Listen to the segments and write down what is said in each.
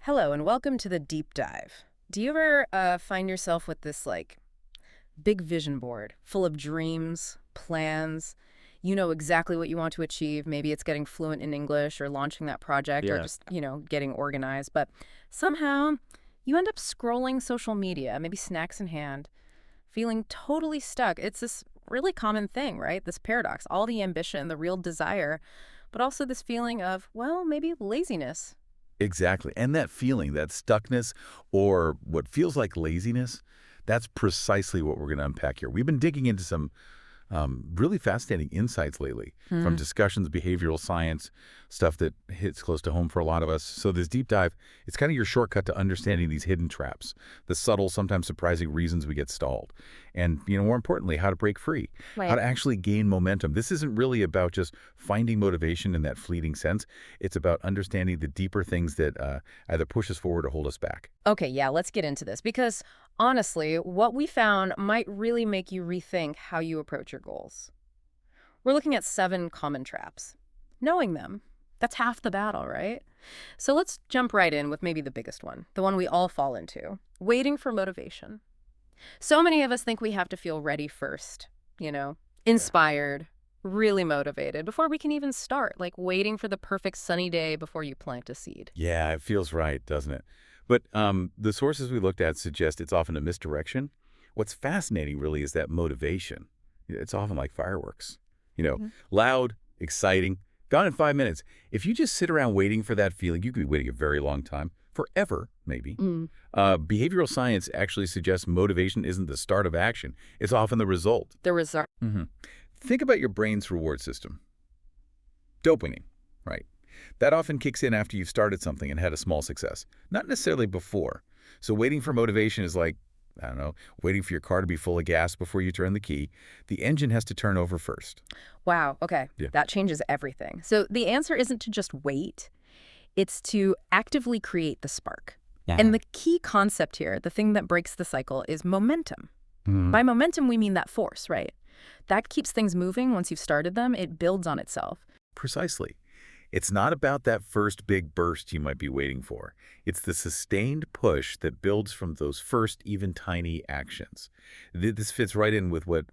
Hello and welcome to the deep dive. Do you ever find yourself with this big vision board full of dreams, plans? You know exactly what you want to achieve. Maybe it's getting fluent in English or launching that project or Yeah. just, getting organized. But somehow you end up scrolling social media, maybe snacks in hand, feeling totally stuck. It's this really common thing, right? This paradox, all the ambition, the real desire, but also this feeling of, well, maybe laziness. Exactly. And that feeling, that stuckness, or what feels like laziness, that's precisely what we're going to unpack here. We've been digging into some really fascinating insights lately from discussions, behavioral science, stuff that hits close to home for a lot of us. So this deep dive, it's kind of your shortcut to understanding these hidden traps, the subtle, sometimes surprising reasons we get stalled. And, more importantly, how to break free, how to actually gain momentum. This isn't really about just finding motivation in that fleeting sense. It's about understanding the deeper things that either push us forward or hold us back. Okay, yeah, let's get into this because honestly, what we found might really make you rethink how you approach your goals. We're looking at 7 common traps. Knowing them, that's half the battle, right? So let's jump right in with maybe the biggest one, the one we all fall into, waiting for motivation. So many of us think we have to feel ready first, inspired, really motivated before we can even start, like waiting for the perfect sunny day before you plant a seed. Yeah, it feels right, doesn't it? But the sources we looked at suggest it's often a misdirection. What's fascinating really is that motivation. It's often like fireworks, loud, exciting, gone in 5 minutes. If you just sit around waiting for that feeling, you could be waiting a very long time, forever maybe. Behavioral science actually suggests motivation isn't the start of action. It's often the result. The result. Think about your brain's reward system. Dopamine, right? That often kicks in after you've started something and had a small success, not necessarily before. So waiting for motivation is like, I don't know, waiting for your car to be full of gas before you turn the key. The engine has to turn over first. Wow, okay. Yeah. That changes everything. So the answer isn't to just wait, it's to actively create the spark. Yeah. And the key concept here, the thing that breaks the cycle, is momentum. By momentum, we mean that force, right? That keeps things moving once you've started them. It builds on itself. Precisely. It's not about that first big burst you might be waiting for. It's the sustained push that builds from those first, even tiny actions. This fits right in with what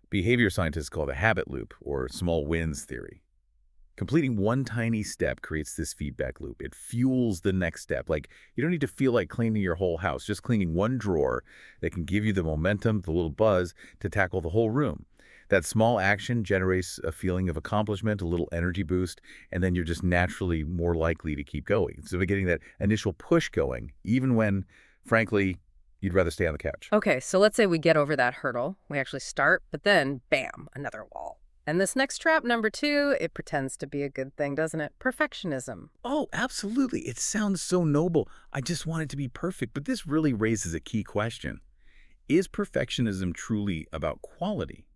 behavior scientists call the habit loop, or small wins theory. Completing one tiny step creates this feedback loop. It fuels the next step. Like, you don't need to feel like cleaning your whole house, just cleaning one drawer that can give you the momentum, the little buzz to tackle the whole room. That small action generates a feeling of accomplishment, a little energy boost, and then you're just naturally more likely to keep going. So we're getting that initial push going, even when, frankly, you'd rather stay on the couch. Okay, so let's say we get over that hurdle. We actually start, but then, bam, another wall. And this next trap, number 2, it pretends to be a good thing, doesn't it? Perfectionism. Oh, absolutely. It sounds so noble. I just want it to be perfect. But this really raises a key question. Is perfectionism truly about quality?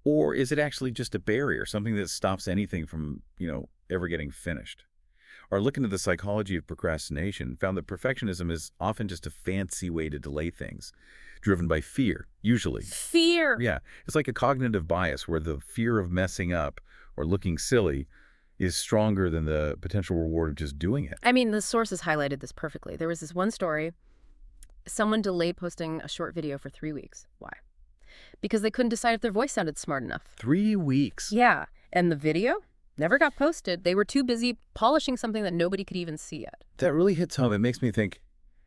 Or is it actually just a barrier, something that stops anything from, ever getting finished? Our look into the psychology of procrastination found that perfectionism is often just a fancy way to delay things, driven by fear, usually. Fear. Yeah, it's like a cognitive bias where the fear of messing up or looking silly is stronger than the potential reward of just doing it. I mean, the sources highlighted this perfectly. There was this one story. Someone delayed posting a short video for 3 weeks. Why? Because they couldn't decide if their voice sounded smart enough. 3 weeks? Yeah, and the video never got posted. They were too busy polishing something that nobody could even see yet. That really hits home. It makes me think,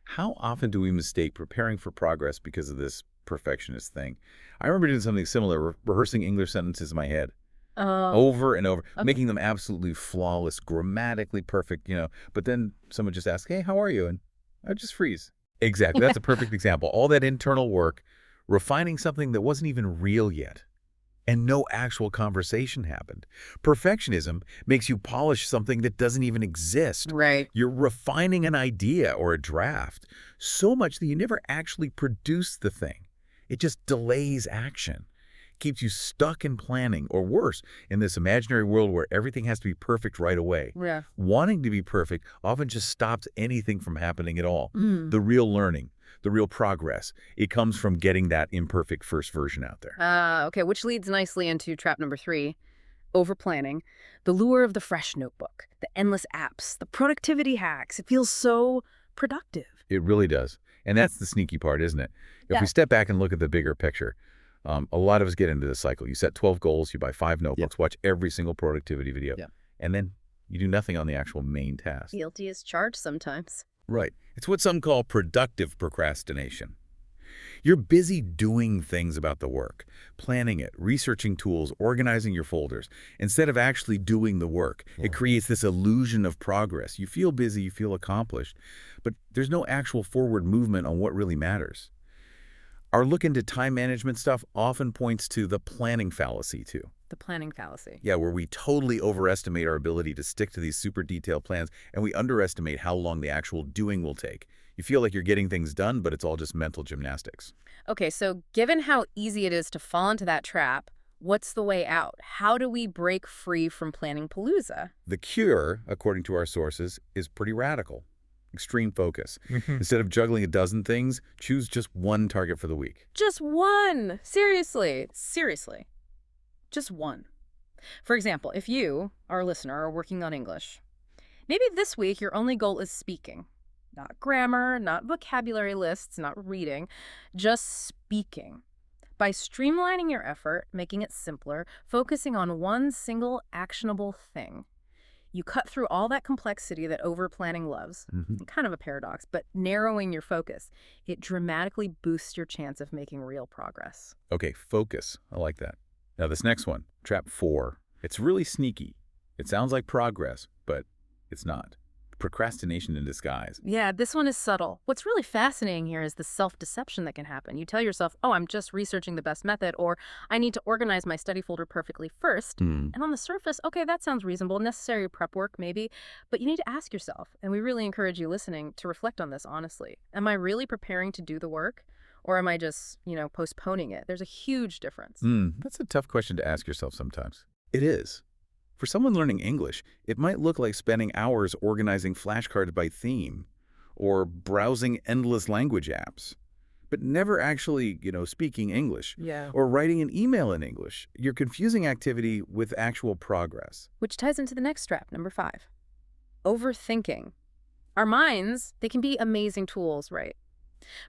how often do we mistake preparing for progress because of this perfectionist thing? I remember doing something similar, rehearsing English sentences in my head over and over, making them absolutely flawless, grammatically perfect, But then someone just asks, hey, how are you? And I just freeze. Exactly. That's a perfect example. All that internal work, refining something that wasn't even real yet, and no actual conversation happened. Perfectionism makes you polish something that doesn't even exist. Right. You're refining an idea or a draft so much that you never actually produce the thing. It just delays action, keeps you stuck in planning, or worse, in this imaginary world where everything has to be perfect right away. Yeah. Wanting to be perfect often just stops anything from happening at all. The real learning, the real progress, it comes from getting that imperfect first version out there. Okay, which leads nicely into trap number 3, Overplanning, the lure of the fresh notebook, the endless apps, the productivity hacks. It feels so productive. It really does. And that's the sneaky part, isn't it? If Yeah. we step back and look at the bigger picture, a lot of us get into this cycle. You set 12 goals, you buy 5 notebooks, watch every single productivity video, and then you do nothing on the actual main task. Guilty as charged sometimes. Right. It's what some call productive procrastination. You're busy doing things about the work, planning it, researching tools, organizing your folders, instead of actually doing the work. It creates this illusion of progress. You feel busy, you feel accomplished, but there's no actual forward movement on what really matters. Our look into time management stuff often points to the planning fallacy, too. The planning fallacy. Yeah, where we totally overestimate our ability to stick to these super detailed plans, and we underestimate how long the actual doing will take. You feel like you're getting things done, but it's all just mental gymnastics. Okay, so given how easy it is to fall into that trap, what's the way out? How do we break free from planning palooza? The cure, according to our sources, is pretty radical. Extreme focus. Instead of juggling a dozen things, choose just one target for the week. Just one! Seriously. Just one. For example, if you, our listener, are working on English, maybe this week your only goal is speaking. Not grammar, not vocabulary lists, not reading, just speaking. By streamlining your effort, making it simpler, focusing on one single actionable thing, you cut through all that complexity that over-planning loves. Kind of a paradox, but narrowing your focus, it dramatically boosts your chance of making real progress. Okay, focus. I like that. Now this next one, trap 4. It's really sneaky. It sounds like progress, but it's not. Procrastination in disguise. Yeah, this one is subtle. What's really fascinating here is the self-deception that can happen. You tell yourself, oh, I'm just researching the best method, or I need to organize my study folder perfectly first. And on the surface, okay, that sounds reasonable, necessary prep work maybe, but you need to ask yourself, and we really encourage you listening to reflect on this honestly. Am I really preparing to do the work, or am I just, postponing it? There's a huge difference. That's a tough question to ask yourself sometimes. It is. For someone learning English, it might look like spending hours organizing flashcards by theme or browsing endless language apps, but never actually, speaking English or writing an email in English. You're confusing activity with actual progress. Which ties into the next trap, number 5. Overthinking. Our minds, they can be amazing tools, right?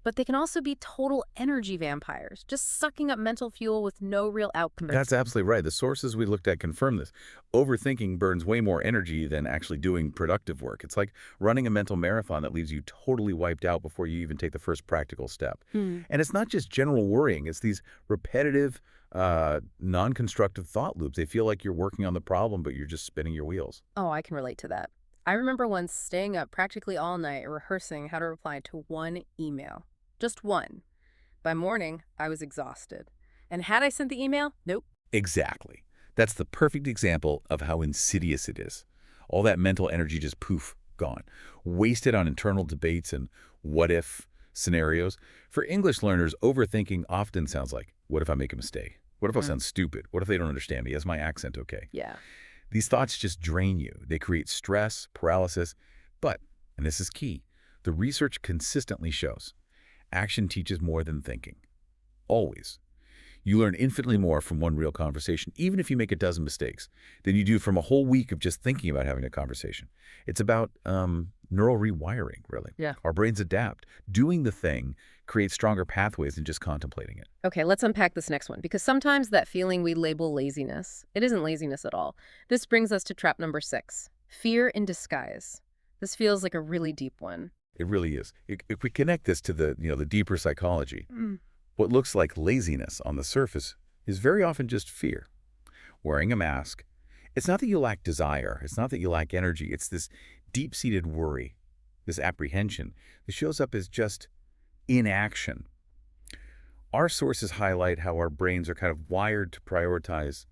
But they can also be total energy vampires, just sucking up mental fuel with no real outcome. That's absolutely right. The sources we looked at confirm this. Overthinking burns way more energy than actually doing productive work. It's like running a mental marathon that leaves you totally wiped out before you even take the first practical step. And it's not just general worrying. It's these repetitive, non-constructive thought loops. They feel like you're working on the problem, but you're just spinning your wheels. Oh, I can relate to that. I remember once staying up practically all night rehearsing how to reply to one email. Just one. By morning, I was exhausted. And had I sent the email? Nope. Exactly. That's the perfect example of how insidious it is. All that mental energy just poof, gone. Wasted on internal debates and what-if scenarios. For English learners, overthinking often sounds like, what if I make a mistake? What if I sound stupid? What if they don't understand me? Is my accent okay? Yeah. These thoughts just drain you. They create stress, paralysis. But, and this is key, the research consistently shows action teaches more than thinking. Always. You learn infinitely more from one real conversation, even if you make a dozen mistakes, than you do from a whole week of just thinking about having a conversation. It's about neural rewiring, really. Yeah. Our brains adapt. Doing the thing creates stronger pathways than just contemplating it. Okay, let's unpack this next one, because sometimes that feeling we label laziness, it isn't laziness at all. This brings us to trap number 6, fear in disguise. This feels like a really deep one. It really is. If we connect this to the deeper psychology, what looks like laziness on the surface is very often just fear. Wearing a mask. It's not that you lack desire. It's not that you lack energy. It's this deep-seated worry, this apprehension that shows up as just inaction. Our sources highlight how our brains are kind of wired to prioritize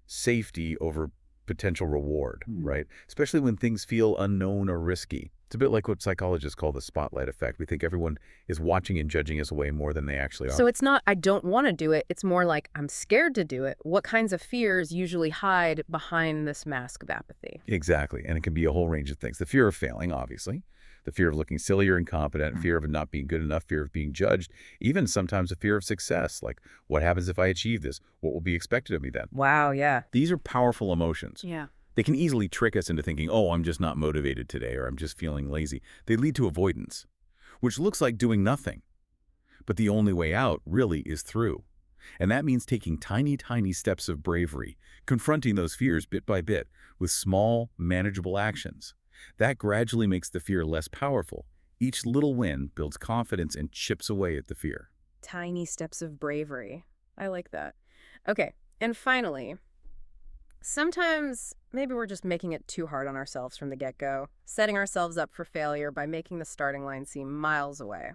safety over potential reward, right? Especially when things feel unknown or risky. It's a bit like what psychologists call the spotlight effect. We think everyone is watching and judging us way more than they actually are. So it's not, I don't want to do it. It's more like, I'm scared to do it. What kinds of fears usually hide behind this mask of apathy? Exactly. And it can be a whole range of things. The fear of failing, obviously. The fear of looking silly or incompetent, fear of not being good enough, fear of being judged, even sometimes a fear of success, like what happens if I achieve this? What will be expected of me then? Wow, yeah. These are powerful emotions. Yeah. They can easily trick us into thinking, oh, I'm just not motivated today, or I'm just feeling lazy. They lead to avoidance, which looks like doing nothing. But the only way out, really, is through. And that means taking tiny, tiny steps of bravery, confronting those fears bit by bit with small, manageable actions. That gradually makes the fear less powerful. Each little win builds confidence and chips away at the fear. Tiny steps of bravery. I like that. Okay, and finally, sometimes maybe we're just making it too hard on ourselves from the get-go, setting ourselves up for failure by making the starting line seem miles away.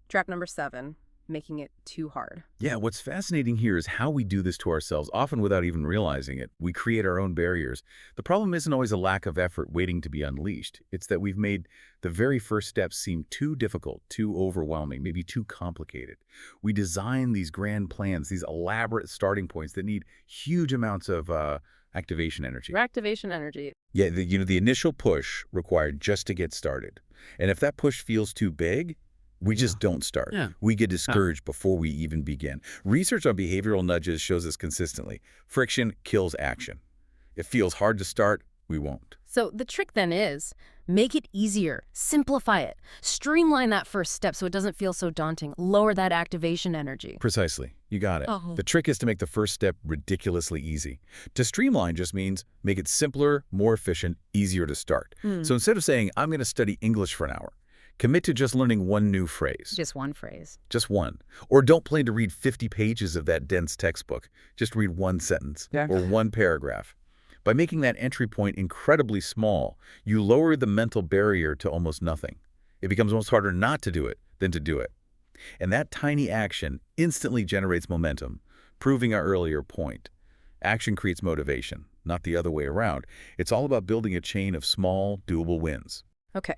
Trap number 7, making it too hard. Yeah, what's fascinating here is how we do this to ourselves, often without even realizing it. We create our own barriers. The problem isn't always a lack of effort waiting to be unleashed. It's that we've made the very first steps seem too difficult, too overwhelming, maybe too complicated. We design these grand plans, these elaborate starting points that need huge amounts of activation energy. Activation energy. Yeah, the initial push required just to get started. And if that push feels too big, we just don't start. We get discouraged before we even begin. Research on behavioral nudges shows this consistently. Friction kills action. It feels hard to start, we won't. So the trick then is, make it easier, simplify it, streamline that first step so it doesn't feel so daunting, lower that activation energy. Precisely. You got it. The trick is to make the first step ridiculously easy. To streamline just means make it simpler, more efficient, easier to start. So instead of saying, I'm going to study English for an hour, commit to just learning one new phrase. Just one phrase. Just one. Or don't plan to read 50 pages of that dense textbook. Just read one sentence or one paragraph. By making that entry point incredibly small, you lower the mental barrier to almost nothing. It becomes almost harder not to do it than to do it. And that tiny action instantly generates momentum, proving our earlier point. Action creates motivation, not the other way around. It's all about building a chain of small, doable wins. Okay,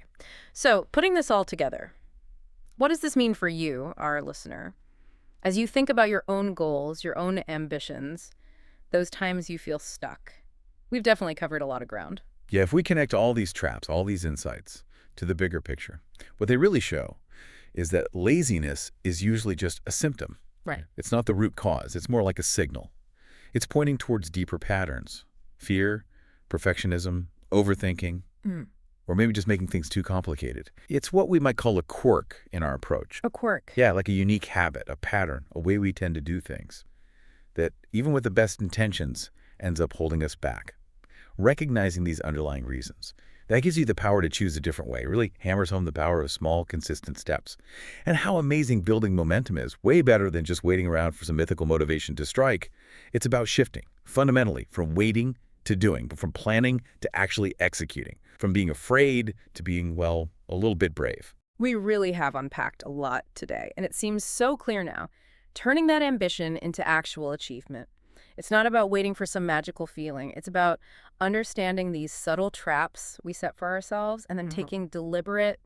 so putting this all together, what does this mean for you, our listener? As you think about your own goals, your own ambitions, those times you feel stuck. We've definitely covered a lot of ground. Yeah, if we connect all these traps, all these insights to the bigger picture, what they really show is that laziness is usually just a symptom. Right. It's not the root cause. It's more like a signal. It's pointing towards deeper patterns: fear, perfectionism, overthinking, or maybe just making things too complicated. It's what we might call a quirk in our approach. A quirk. Yeah, like a unique habit, a pattern, a way we tend to do things that, even with the best intentions, ends up holding us back. Recognizing these underlying reasons, that gives you the power to choose a different way. It really hammers home the power of small, consistent steps. And how amazing building momentum is, way better than just waiting around for some mythical motivation to strike. It's about shifting, fundamentally, from waiting to doing, from planning to actually executing, from being afraid to being, well, a little bit brave. We really have unpacked a lot today, and it seems so clear now. Turning that ambition into actual achievement. It's not about waiting for some magical feeling. It's about understanding these subtle traps we set for ourselves and then taking deliberate,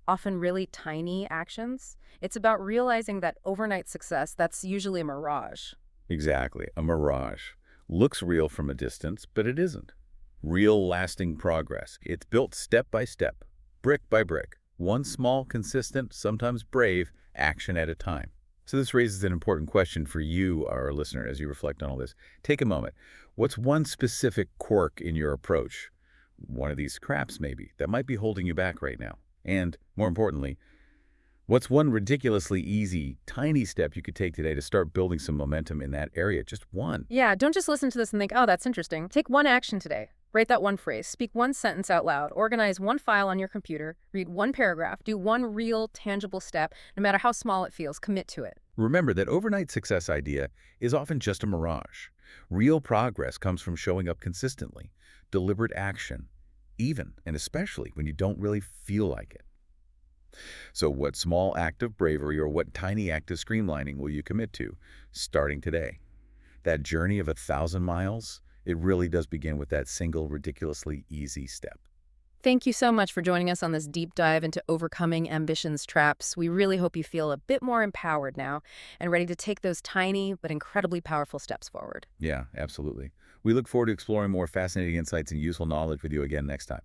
often really tiny actions. It's about realizing that overnight success, that's usually a mirage. Exactly, a mirage. Looks real from a distance, but it isn't. Real, lasting progress. It's built step by step, brick by brick, one small, consistent, sometimes brave action at a time. So this raises an important question for you, our listener, as you reflect on all this. Take a moment. What's one specific quirk in your approach? One of these scraps, maybe, that might be holding you back right now. And, more importantly, what's one ridiculously easy, tiny step you could take today to start building some momentum in that area? Just one. Yeah, don't just listen to this and think, oh, that's interesting. Take one action today. Write that one phrase, speak one sentence out loud, organize one file on your computer, read one paragraph, do one real, tangible step, no matter how small it feels, commit to it. Remember that overnight success idea is often just a mirage. Real progress comes from showing up consistently, deliberate action, even and especially when you don't really feel like it. So what small act of bravery or what tiny act of streamlining will you commit to starting today? That journey of 1,000 miles? It really does begin with that single, ridiculously easy step. Thank you so much for joining us on this deep dive into overcoming ambition's traps. We really hope you feel a bit more empowered now and ready to take those tiny but incredibly powerful steps forward. Yeah, absolutely. We look forward to exploring more fascinating insights and useful knowledge with you again next time.